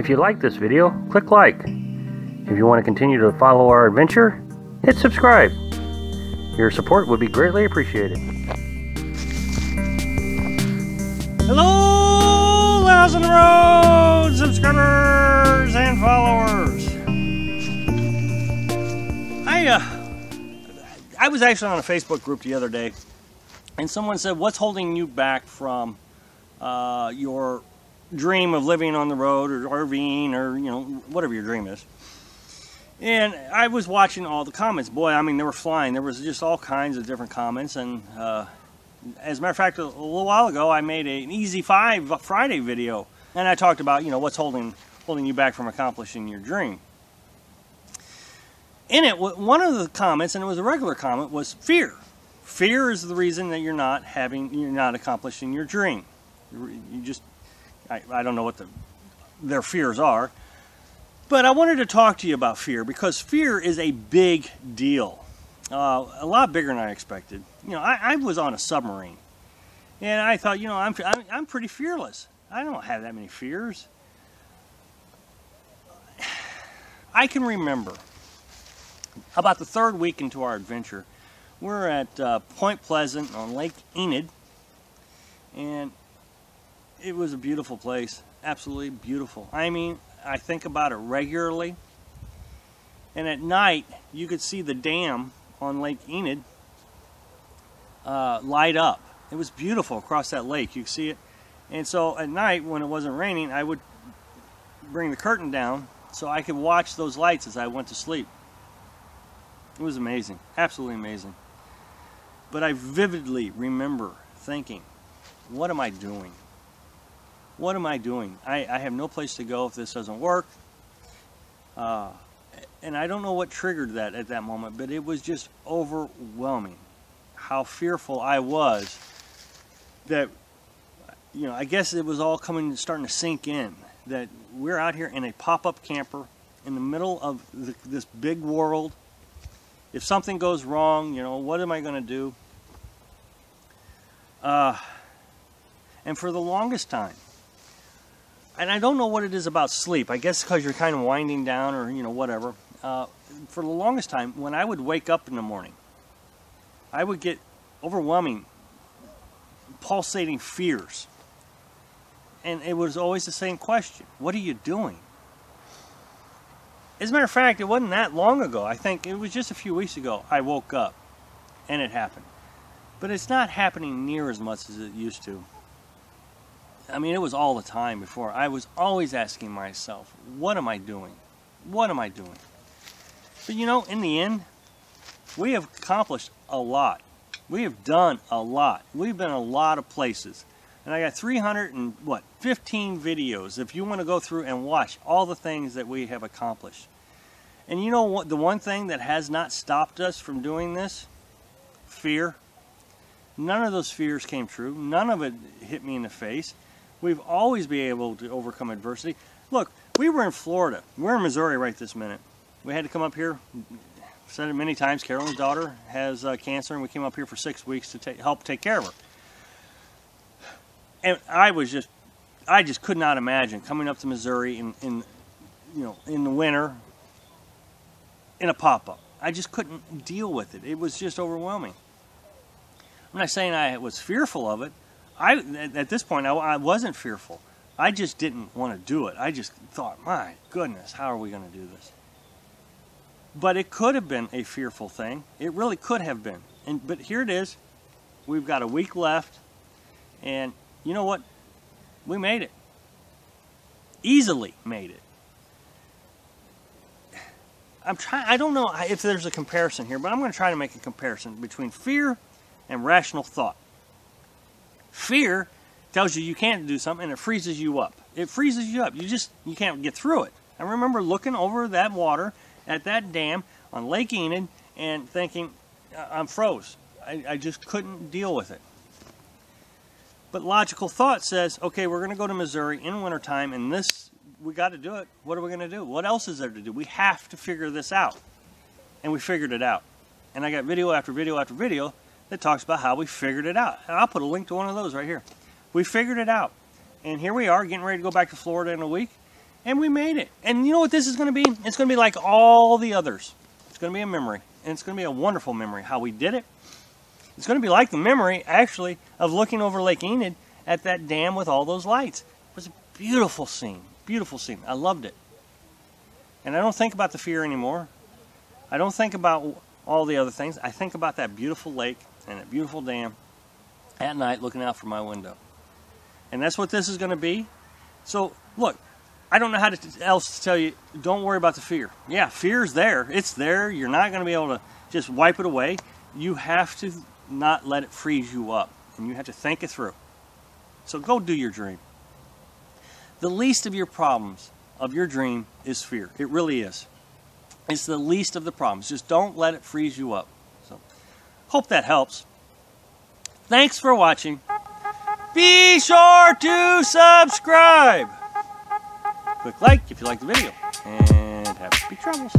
If you like this video, click like. If you want to continue to follow our adventure, hit subscribe. Your support would be greatly appreciated. Hello, Lows on the Road subscribers and followers. I was actually on a Facebook group the other day, and someone said, what's holding you back from your dream of living on the road or RVing or, you know, whatever your dream is? And I was watching all the comments. Boy, I mean, they were flying. There was just all kinds of different comments. And as a matter of fact, a little while ago, I made an Easy 5 Friday video. And I talked about, you know, what's holding you back from accomplishing your dream. In it, one of the comments, and it was a regular comment, was fear. Fear is the reason that you're not accomplishing your dream. You just, I don't know what their fears are. But I wanted to talk to you about fear, because fear is a big deal. A lot bigger than I expected. You know, I was on a submarine, and I thought, you know, I'm pretty fearless. I don't have that many fears. I can remember about the third week into our adventure, we're at Point Pleasant on Lake Enid, and it was a beautiful place, absolutely beautiful. I mean, I think about it regularly, and at night you could see the dam on Lake Enid light up. It was beautiful across that lake. You could see it. And so at night, when it wasn't raining, I would bring the curtain down so I could watch those lights as I went to sleep. It was amazing, absolutely amazing. But I vividly remember thinking, what am I doing? What am I doing? I have no place to go if this doesn't work. And I don't know what triggered that at that moment, but it was just overwhelming how fearful I was that, you know, I guess it was all starting to sink in, that we're out here in a pop-up camper in the middle of this big world. If something goes wrong, you know, what am I going to do? And for the longest time, and I don't know what it is about sleep. I guess because you're kind of winding down or, you know, whatever. For the longest time, when I would wake up in the morning, I would get overwhelming, pulsating fears. And it was always the same question. What are you doing? As a matter of fact, it wasn't that long ago. I think it was just a few weeks ago I woke up and it happened. But it's not happening near as much as it used to. I mean, it was all the time before. I was always asking myself, what am I doing? What am I doing? But you know, in the end, we have accomplished a lot. We have done a lot. We've been a lot of places. And I got 315 videos if you want to go through and watch all the things that we have accomplished. And you know what? The one thing that has not stopped us from doing this? Fear. None of those fears came true. None of it hit me in the face. We've always been able to overcome adversity. Look, we were in Florida. We're in Missouri right this minute. We had to come up here. I've said it many times. Carolyn's daughter has cancer, and we came up here for 6 weeks to help take care of her. And I just could not imagine coming up to Missouri in the winter in a pop-up. I just couldn't deal with it. It was just overwhelming. I'm not saying I was fearful of it. At this point, I wasn't fearful. I just didn't want to do it. I just thought, my goodness, how are we going to do this? But it could have been a fearful thing. It really could have been. But here it is. We've got a week left. And you know what? We made it. Easily made it. I don't know if there's a comparison here, but I'm going to try to make a comparison between fear and rational thought. Fear tells you can't do something, and it freezes you up. It freezes you up. You can't get through it. I remember looking over that water at that dam on Lake Enid and thinking, I'm froze. I just couldn't deal with it. But logical thought says, okay, we're going to go to Missouri in wintertime, and we got to do it. What are we going to do? What else is there to do? We have to figure this out. And we figured it out. And I got video after video after video that talks about how we figured it out. And I'll put a link to one of those right here. We figured it out. And here we are, getting ready to go back to Florida in a week. And we made it. And you know what this is going to be? It's going to be like all the others. It's going to be a memory. And it's going to be a wonderful memory, how we did it. It's going to be like the memory, actually, of looking over Lake Enid at that dam with all those lights. It was a beautiful scene. Beautiful scene. I loved it. And I don't think about the fear anymore. I don't think about all the other things. I think about that beautiful lake and that beautiful dam at night looking out from my window. And that's what this is going to be. So, look, I don't know how else to tell you, don't worry about the fear. Yeah, fear's there. It's there. You're not going to be able to just wipe it away. You have to not let it freeze you up. And you have to think it through. So go do your dream. The least of your problems of your dream is fear. It really is. It's the least of the problems. Just don't let it freeze you up. So, hope that helps. Thanks for watching. Be sure to subscribe. Click like if you like the video. And happy travels.